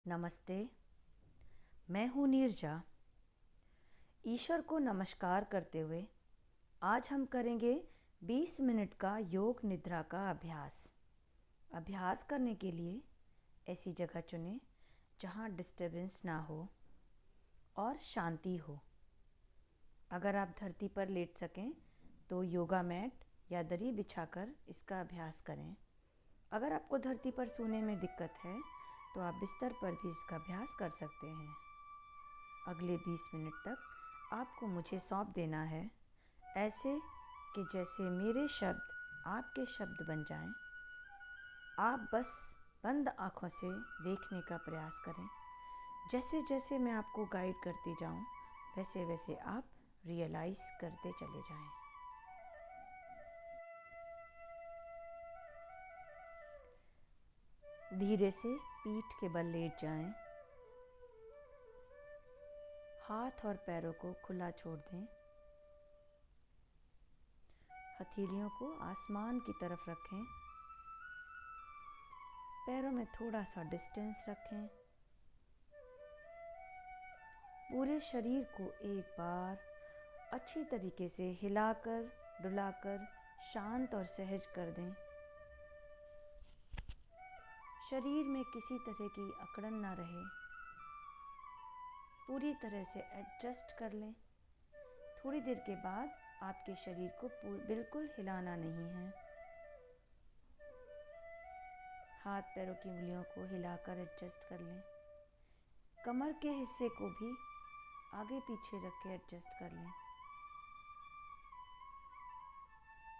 नमस्ते। मैं हूँ नीरजा। ईश्वर को नमस्कार करते हुए आज हम करेंगे 20 मिनट का योग निद्रा का अभ्यास करने के लिए ऐसी जगह चुनें जहाँ डिस्टर्बेंस ना हो और शांति हो। अगर आप धरती पर लेट सकें तो योगा मैट या दरी बिछाकर इसका अभ्यास करें। अगर आपको धरती पर सोने में दिक्कत है तो आप बिस्तर पर भी इसका अभ्यास कर सकते हैं। अगले 20 मिनट तक आपको मुझे सौंप देना है, ऐसे कि जैसे मेरे शब्द आपके शब्द बन जाएं। आप बस बंद आँखों से देखने का प्रयास करें। जैसे जैसे मैं आपको गाइड करती जाऊं, वैसे वैसे आप रियलाइज़ करते चले जाएं। धीरे से पीठ के बल लेट जाएं। हाथ और पैरों को खुला छोड़ दें। हथेलियों को आसमान की तरफ रखें। पैरों में थोड़ा सा डिस्टेंस रखें। पूरे शरीर को एक बार अच्छी तरीके से हिलाकर डुलाकर शांत और सहज कर दें। शरीर में किसी तरह की अकड़न ना रहे। पूरी तरह से एडजस्ट कर लें। थोड़ी देर के बाद आपके शरीर को बिल्कुल हिलाना नहीं है। हाथ पैरों की उंगलियों को हिलाकर एडजस्ट कर लें। कमर के हिस्से को भी आगे पीछे रख के एडजस्ट कर लें।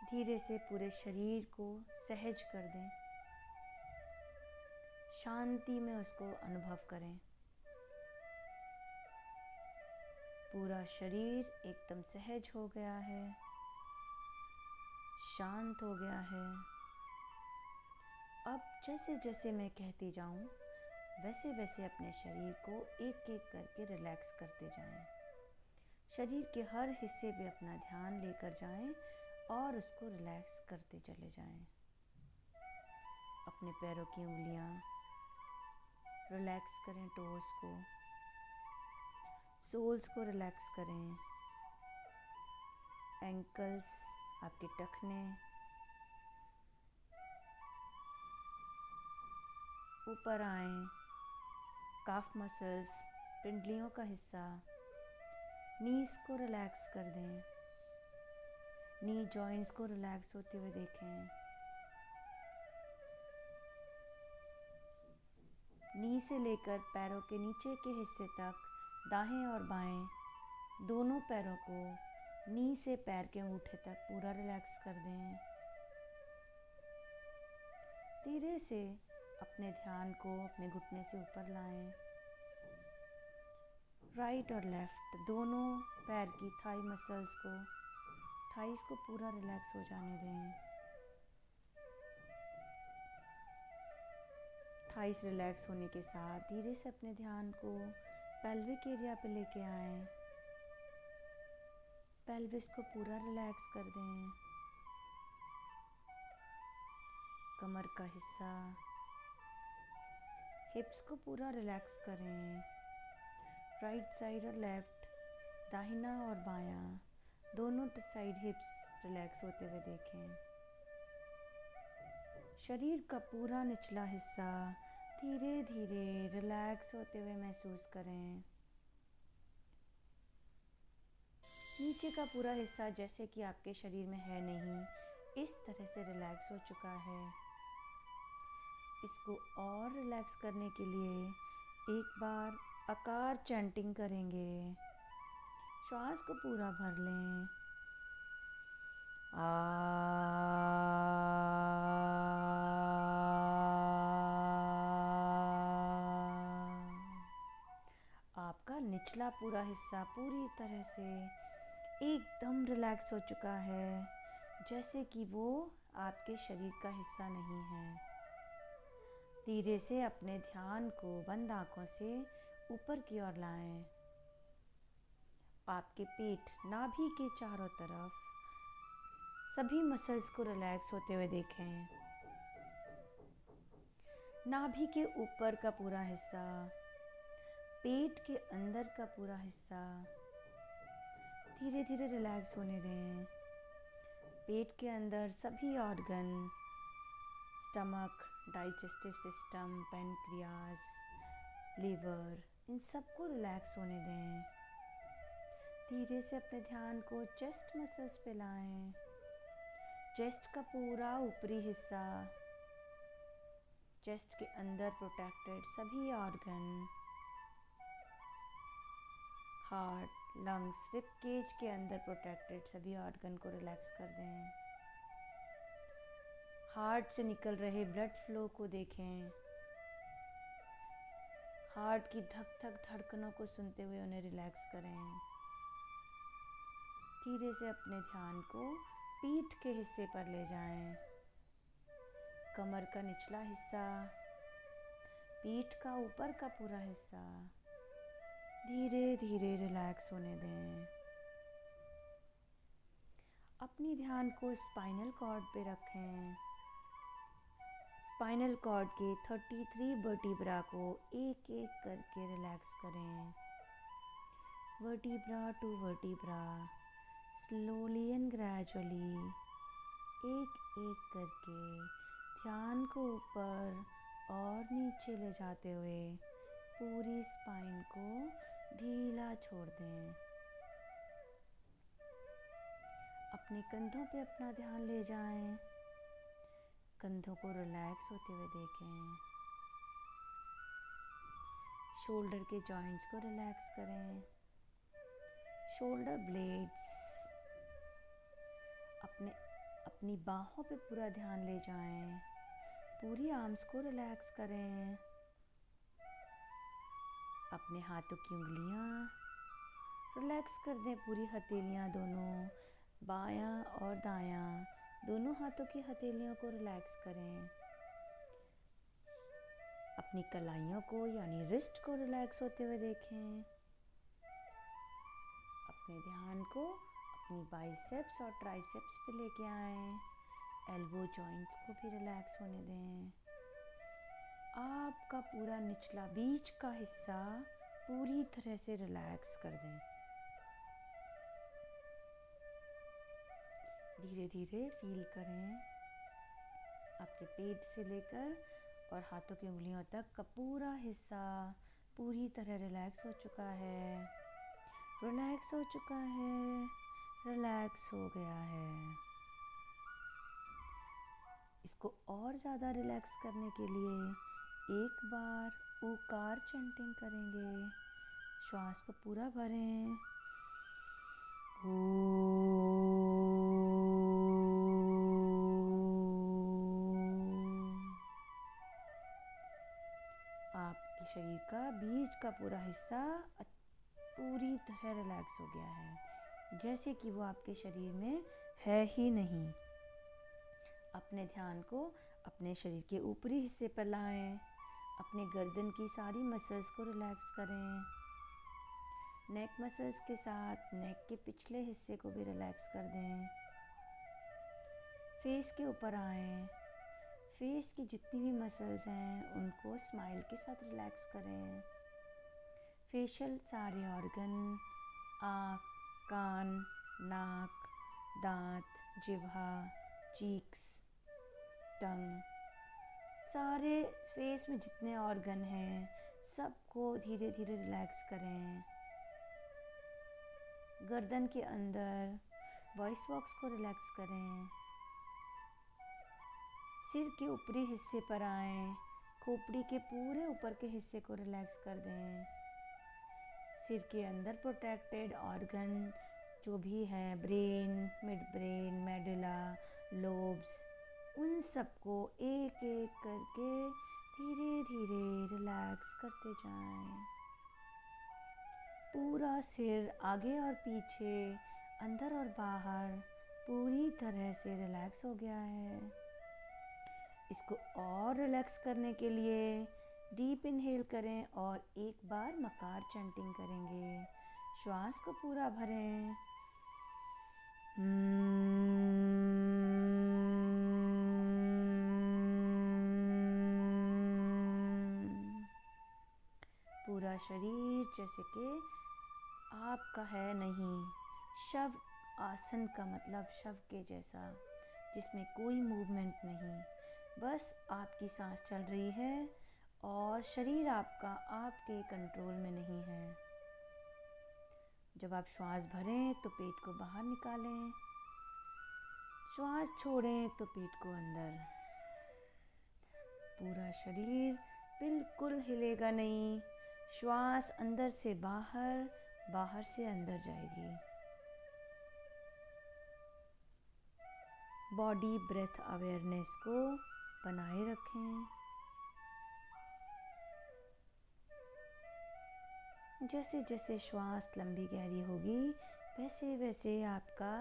धीरे से पूरे शरीर को सहज कर दें। शांति में उसको अनुभव करें। पूरा शरीर एकदम सहज हो गया है, शांत हो गया है। अब जैसे जैसे मैं कहती जाऊं, वैसे वैसे अपने शरीर को एक एक करके रिलैक्स करते जाएं। शरीर के हर हिस्से पे अपना ध्यान लेकर जाएं और उसको रिलैक्स करते चले जाएं। अपने पैरों की उंगलियां रिलैक्स करें, टोस को, सोल्स को रिलैक्स करें। एंकल्स, आपके टखने, ऊपर आएं। काफ मसल्स, पिंडलियों का हिस्सा, नीज को रिलैक्स कर दें। नी जॉइंट्स को रिलैक्स होते हुए देखें। नी से लेकर पैरों के नीचे के हिस्से तक दाएं और बाएं दोनों पैरों को नी से पैर के अंगूठे तक पूरा रिलैक्स कर दें। धीरे से अपने ध्यान को अपने घुटने से ऊपर लाएं। राइट और लेफ्ट दोनों पैर की थाई मसल्स को, थाइस को पूरा रिलैक्स हो जाने दें। थाइस रिलैक्स होने के साथ धीरे से अपने ध्यान को पेल्विक एरिया पे लेके आएं। पेल्विस को पूरा रिलैक्स कर दें। कमर का हिस्सा, हिप्स को पूरा रिलैक्स करें। राइट साइड और लेफ्ट, दाहिना और बायां दोनों साइड हिप्स रिलैक्स होते हुए देखें। शरीर का पूरा निचला हिस्सा धीरे धीरे रिलैक्स होते हुए महसूस करें। नीचे का पूरा हिस्सा जैसे कि आपके शरीर में है नहीं, इस तरह से रिलैक्स हो चुका है। इसको और रिलैक्स करने के लिए एक बार आकार चैंटिंग करेंगे। श्वास को पूरा भर लें। आपका निचला पूरा हिस्सा पूरी तरह से एकदम रिलैक्स हो चुका है, जैसे कि वो आपके शरीर का हिस्सा नहीं है। धीरे से अपने ध्यान को बंद आंखों से ऊपर की ओर लाएं। आपके पेट, नाभि के चारों तरफ सभी मसल्स को रिलैक्स होते हुए देखें। नाभि के ऊपर का पूरा हिस्सा, पेट के अंदर का पूरा हिस्सा धीरे धीरे रिलैक्स होने दें। पेट के अंदर सभी organ, stomach, digestive system, pancreas, liver, इन सबको रिलैक्स होने दें। धीरे से अपने ध्यान को चेस्ट मसल्स पे लाएं। चेस्ट का पूरा ऊपरी हिस्सा, चेस्ट के अंदर प्रोटेक्टेड सभी organ, heart, lungs, rib cage के अंदर प्रोटेक्टेड सभी ऑर्गन को रिलैक्स कर दें। हार्ट से निकल रहे ब्लड फ्लो को देखें। हार्ट की धक धक धड़कनों को सुनते हुए उन्हें रिलैक्स करें। धीरे से अपने ध्यान को पीठ के हिस्से पर ले जाएं। कमर का निचला हिस्सा, पीठ का ऊपर का पूरा हिस्सा धीरे धीरे रिलैक्स होने दें। अपनी ध्यान को स्पाइनल कॉर्ड पे रखें। स्पाइनल कॉर्ड के 33 वर्टिब्रा को एक एक करके रिलैक्स करें। Vertebra to vertebra, slowly and gradually, एक एक करके ध्यान को ऊपर और नीचे ले जाते हुए पूरी स्पाइन को ढीला छोड़ दें। अपने कंधों पे अपना ध्यान ले जाएं। कंधों को रिलैक्स होते हुए देखें। शोल्डर के जॉइंट्स को रिलैक्स करें। शोल्डर ब्लेड्स, अपनी बाहों पे पूरा ध्यान ले जाएं। पूरी आर्म्स को रिलैक्स करें। अपने हाथों की उंगलियां रिलैक्स कर दें। पूरी हथेलियां दोनों, बायां और दायां दोनों हाथों की हथेलियों को रिलैक्स करें। अपनी कलाइयों को यानी रिस्ट को रिलैक्स होते हुए देखें। अपने ध्यान को अपनी बाइसेप्स और ट्राइसेप्स पे लेके आएं। एल्बो जॉइंट्स को भी रिलैक्स होने दें। आपका पूरा निचला बीच का हिस्सा पूरी तरह से रिलैक्स कर दें। धीरे धीरे फील करें आपके पेट से लेकर और हाथों की उंगलियों तक का पूरा हिस्सा पूरी तरह रिलैक्स हो चुका है, रिलैक्स हो चुका है, रिलैक्स हो गया है। इसको और ज़्यादा रिलैक्स करने के लिए एक बार ओकार चैंटिंग करेंगे। श्वास को पूरा भरें। आपके शरीर का बीच का पूरा हिस्सा पूरी तरह रिलैक्स हो गया है, जैसे कि वो आपके शरीर में है ही नहीं। अपने ध्यान को अपने शरीर के ऊपरी हिस्से पर लाएं। अपने गर्दन की सारी मसल्स को रिलैक्स करें। नेक मसल्स के साथ नेक के पिछले हिस्से को भी रिलैक्स कर दें। फेस के ऊपर आएं। फेस की जितनी भी मसल्स हैं उनको स्माइल के साथ रिलैक्स करें। फेशियल सारे ऑर्गन, आँख, कान, नाक, दांत, जिह्वा, चीक्स, टंग, सारे फेस में जितने ऑर्गन हैं सबको धीरे धीरे रिलैक्स करें। गर्दन के अंदर वॉइस बॉक्स को रिलैक्स करें। सिर के ऊपरी हिस्से पर आएं। खोपड़ी के पूरे ऊपर के हिस्से को रिलैक्स कर दें। सिर के अंदर प्रोटेक्टेड ऑर्गन जो भी है, brain, mid brain, medulla, lobes, उन सबको एक एक करके धीरे धीरे रिलैक्स करते जाएं। पूरा सिर आगे और पीछे, अंदर और बाहर पूरी तरह से रिलैक्स हो गया है। इसको और रिलैक्स करने के लिए डीप इनहेल करें और एक बार मकार चैंटिंग करेंगे। श्वास को पूरा भरें। पूरा शरीर जैसे कि आपका है नहीं। शव आसन का मतलब शव के जैसा, जिसमें कोई मूवमेंट नहीं, बस आपकी सांस चल रही है और शरीर आपका आपके कंट्रोल में नहीं है। जब आप श्वास भरें तो पेट को बाहर निकालें, श्वास छोड़ें तो पेट को अंदर। पूरा शरीर बिल्कुल हिलेगा नहीं। श्वास अंदर से बाहर, बाहर से अंदर जाएगी। बॉडी ब्रेथ अवेयरनेस को बनाए रखें। जैसे जैसे श्वास लंबी गहरी होगी, वैसे वैसे आपका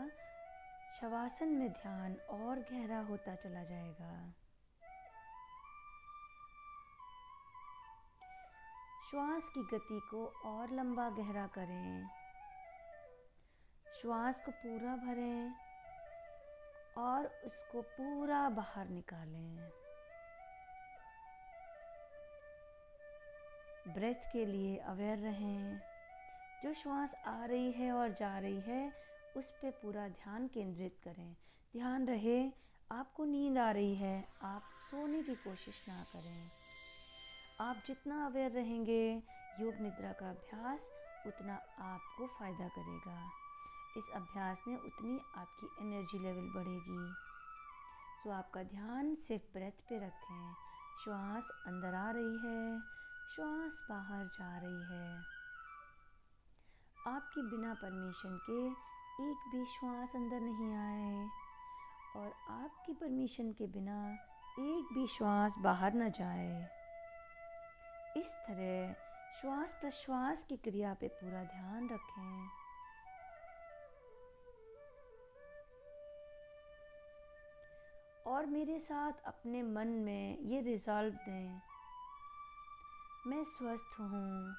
शवासन में ध्यान और गहरा होता चला जाएगा। श्वास की गति को और लंबा गहरा करें। श्वास को पूरा भरें और उसको पूरा बाहर निकालें। ब्रेथ के लिए अवेयर रहें। जो श्वास आ रही है और जा रही है, उस पे पूरा ध्यान केंद्रित करें। ध्यान रहे आपको नींद आ रही है, आप सोने की कोशिश ना करें। आप जितना अवेयर रहेंगे, योग निद्रा का अभ्यास उतना आपको फ़ायदा करेगा। इस अभ्यास में उतनी आपकी एनर्जी लेवल बढ़ेगी। सो आपका ध्यान सिर्फ ब्रेथ पे रखें। श्वास अंदर आ रही है, श्वास बाहर जा रही है। आपकी बिना परमिशन के एक भी श्वास अंदर नहीं आए और आपकी परमिशन के बिना एक भी श्वास बाहर न जाए। इस तरह श्वास प्रश्वास की क्रिया पे पूरा ध्यान रखें। और मेरे साथ अपने मन में ये रिजॉल्व दें, मैं स्वस्थ हूँ,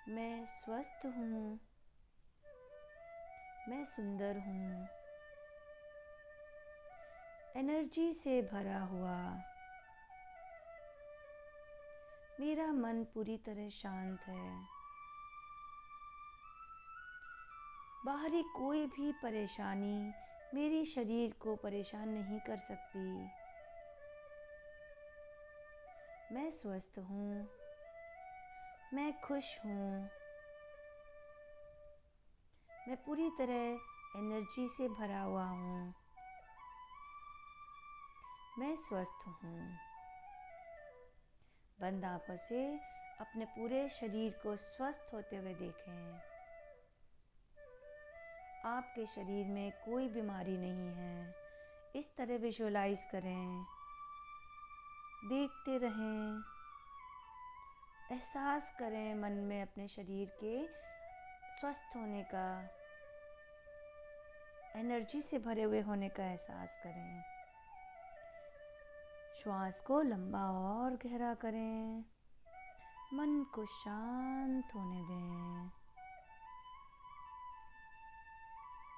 मैं स्वस्थ हूँ, मैं सुंदर हूँ, एनर्जी से भरा हुआ, मेरा मन पूरी तरह शांत है, बाहरी कोई भी परेशानी मेरे शरीर को परेशान नहीं कर सकती। मैं स्वस्थ हूँ, मैं खुश हूँ, मैं पूरी तरह एनर्जी से भरा हुआ हूँ, मैं स्वस्थ हूँ। बंद आंखों से अपने पूरे शरीर को स्वस्थ होते हुए देखें। आपके शरीर में कोई बीमारी नहीं है। इस तरह विजुअलाइज करें, देखते रहें, एहसास करें मन में अपने शरीर के स्वस्थ होने का, एनर्जी से भरे हुए होने का एहसास करें। श्वास को लंबा और गहरा करें, मन को शांत होने दें।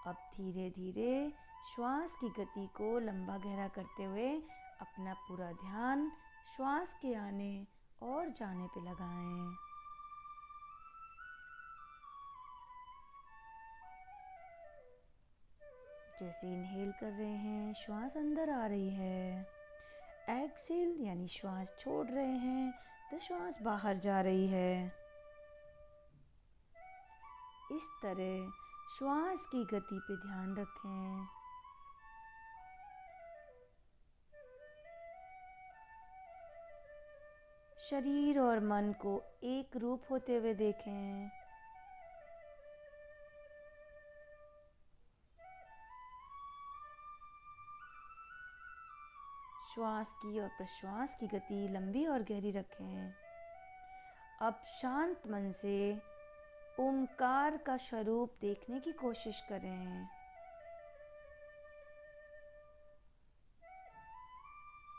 अब धीरे धीरे श्वास की गति को लंबा गहरा करते हुए अपना पूरा ध्यान श्वास के आने और जाने पे लगाएं। जैसे इनहेल कर रहे हैं, श्वास अंदर आ रही है। एक्सहेल यानी श्वास छोड़ रहे हैं तो श्वास बाहर जा रही है। इस तरह श्वास की गति पे ध्यान रखें। शरीर और मन को एक रूप होते हुए देखें। श्वास की और प्रश्वास की गति लंबी और गहरी रखें। अब शांत मन से ओंकार का स्वरूप देखने की कोशिश करें।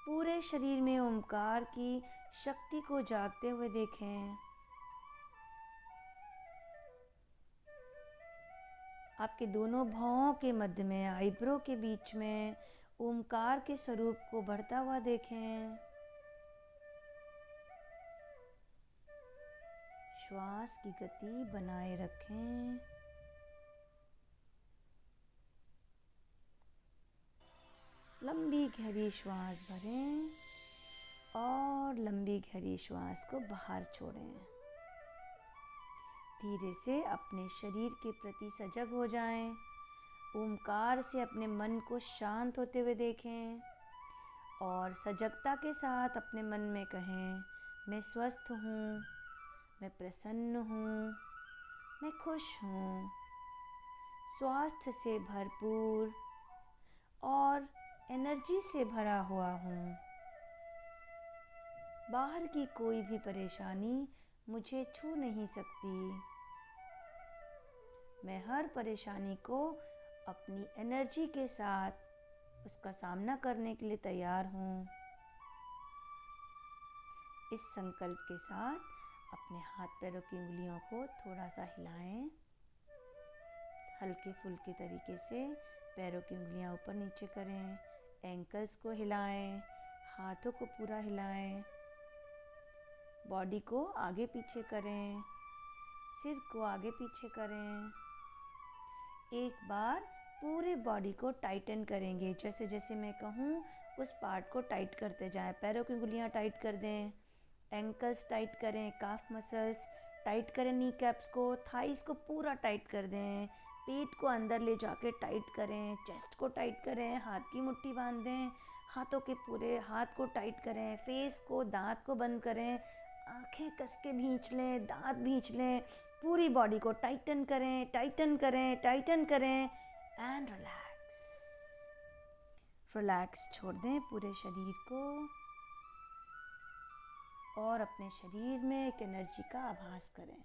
पूरे शरीर में ओंकार की शक्ति को जागते हुए देखें। आपके दोनों भौहों के मध्य में, आईब्रो के बीच में ओंकार के स्वरूप को बढ़ता हुआ देखें। श्वास की गति बनाए रखें। लंबी गहरी श्वास भरें और लंबी गहरी श्वास को बाहर छोड़ें। धीरे से अपने शरीर के प्रति सजग हो जाएं। ओमकार से अपने मन को शांत होते हुए देखें और सजगता के साथ अपने मन में कहें, मैं स्वस्थ हूँ, मैं प्रसन्न हूँ, मैं खुश हूँ, स्वास्थ्य से भरपूर और एनर्जी से भरा हुआ हूँ। बाहर की कोई भी परेशानी मुझे छू नहीं सकती। मैं हर परेशानी को अपनी एनर्जी के साथ उसका सामना करने के लिए तैयार हूँ। इस संकल्प के साथ अपने हाथ पैरों की उंगलियों को थोड़ा सा हिलाएं। हल्के फुल्के तरीके से पैरों की उंगलियां ऊपर नीचे करें। एंकल्स को हिलाएं, हाथों को पूरा हिलाएं, बॉडी को आगे पीछे करें, सिर को आगे पीछे करें। एक बार पूरे बॉडी को टाइटन करेंगे। जैसे जैसे मैं कहूँ उस पार्ट को टाइट करते जाएं। पैरों की उंगलियां टाइट कर दें, एंकल्स टाइट करें, काफ मसल्स टाइट करें, नी कैप्स को, थाइस को पूरा टाइट कर दें, पेट को अंदर ले जाके टाइट करें, चेस्ट को टाइट करें, हाथ की मुट्ठी बांध दें, हाथों के पूरे हाथ को टाइट करें, फेस को, दांत को बंद करें, आंखें कस के भींच लें, दांत भींच लें, पूरी बॉडी को टाइटन करें, टाइटन करें, टाइटन करें एंड रिलैक्स। रिलैक्स छोड़ दें पूरे शरीर को और अपने शरीर में एक एनर्जी का आभास करें।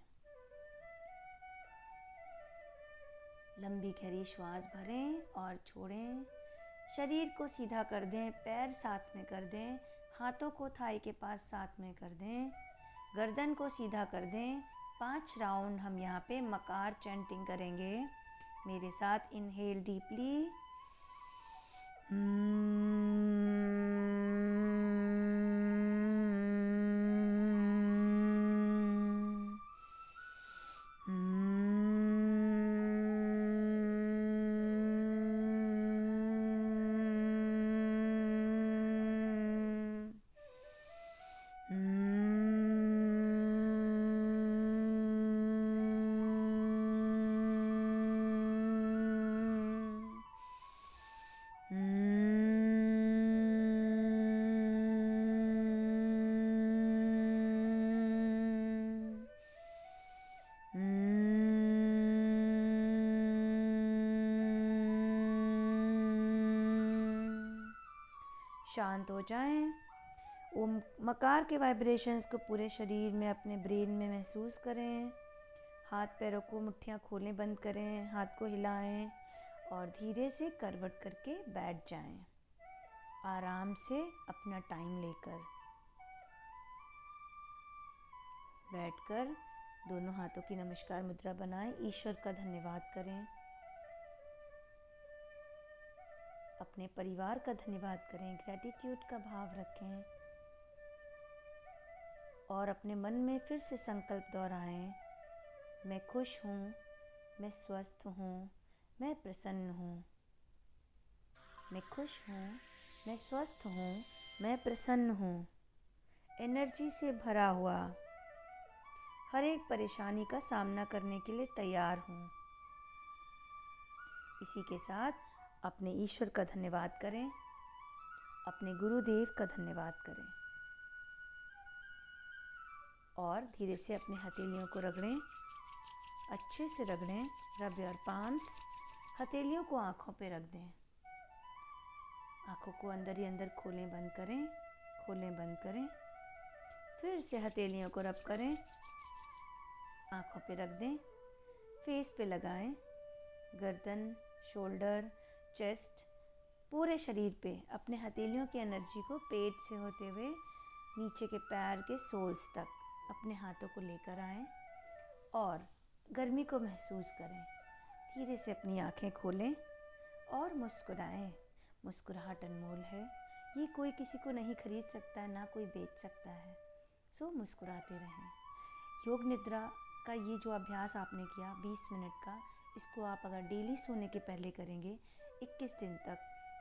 लंबी गहरी श्वास भरें और छोड़ें। शरीर को सीधा कर दें, पैर साथ में कर दें, हाथों को थाई के पास साथ में कर दें, गर्दन को सीधा कर दें। 5 राउंड हम यहाँ पे मकार चैंटिंग करेंगे। मेरे साथ इनहेल डीपली, शांत हो जाएं। ओम मकार के वाइब्रेशंस को पूरे शरीर में, अपने ब्रेन में महसूस करें। हाथ पैरों को मुट्ठियाँ खोलें, बंद करें, हाथ को हिलाएं और धीरे से करवट करके बैठ जाएं। आराम से अपना टाइम लेकर बैठकर दोनों हाथों की नमस्कार मुद्रा बनाएं। ईश्वर का धन्यवाद करें, अपने परिवार का धन्यवाद करें, ग्रैटिट्यूड का भाव रखें और अपने मन में फिर से संकल्प दोहराएं, मैं खुश हूँ, मैं स्वस्थ हूँ, मैं प्रसन्न हूँ। मैं खुश हूँ, मैं स्वस्थ हूँ, मैं प्रसन्न हूँ। एनर्जी से भरा हुआ, हर एक परेशानी का सामना करने के लिए तैयार हूँ। इसी के साथ अपने ईश्वर का धन्यवाद करें, अपने गुरुदेव का धन्यवाद करें और धीरे से अपने हथेलियों को रगड़ें, अच्छे से रगड़ें। Rub your palms. हथेलियों को आँखों पे रख दें। आँखों को अंदर ही अंदर खोलें, बंद करें, खोलें, बंद करें। फिर से हथेलियों को रब करें, आँखों पे रख दें, फेस पे लगाएं, गर्दन, शोल्डर, चेस्ट, पूरे शरीर पे अपने हथेलियों की एनर्जी को पेट से होते हुए नीचे के पैर के सोल्स तक अपने हाथों को लेकर आएं और गर्मी को महसूस करें। धीरे से अपनी आंखें खोलें और मुस्कुराएं। मुस्कुराहट अनमोल है, ये कोई किसी को नहीं खरीद सकता है, ना कोई बेच सकता है। सो मुस्कुराते रहें। योग निद्रा का ये जो अभ्यास आपने किया 20 मिनट का, इसको आप अगर डेली सोने के पहले करेंगे 21 दिन तक,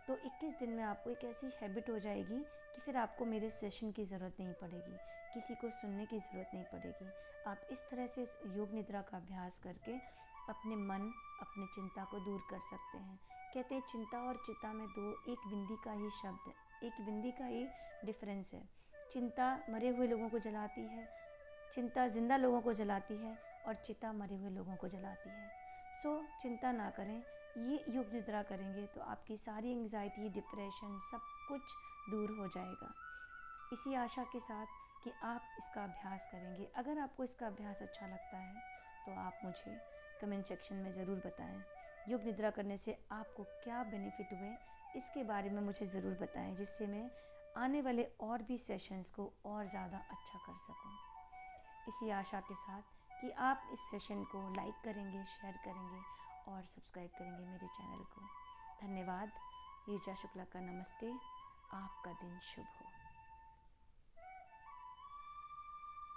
तो 21 दिन में आपको एक ऐसी हैबिट हो जाएगी कि फिर आपको मेरे सेशन की ज़रूरत नहीं पड़ेगी, किसी को सुनने की ज़रूरत नहीं पड़ेगी। आप इस तरह से योग निद्रा का अभ्यास करके अपने मन, अपनी चिंता को दूर कर सकते हैं। कहते हैं चिंता और चिता में एक बिंदी का ही शब्द है, एक बिंदी का ही डिफरेंस है। चिंता मरे हुए लोगों को जलाती है, चिंता जिंदा लोगों को जलाती है, और चिता मरे हुए लोगों को जलाती है। सो चिंता ना करें, ये योग निद्रा करेंगे तो आपकी सारी एंग्जाइटी, डिप्रेशन सब कुछ दूर हो जाएगा। इसी आशा के साथ कि आप इसका अभ्यास करेंगे। अगर आपको इसका अभ्यास अच्छा लगता है तो आप मुझे कमेंट सेक्शन में ज़रूर बताएं। योग निद्रा करने से आपको क्या बेनिफिट हुए इसके बारे में मुझे ज़रूर बताएं, जिससे मैं आने वाले और भी सेशंस को और ज़्यादा अच्छा कर सकूं। इसी आशा के साथ कि आप इस सेशन को लाइक करेंगे, शेयर करेंगे और सब्सक्राइब करेंगे मेरे चैनल को। धन्यवाद। ऋचा शुक्ला का नमस्ते। आपका दिन शुभ हो।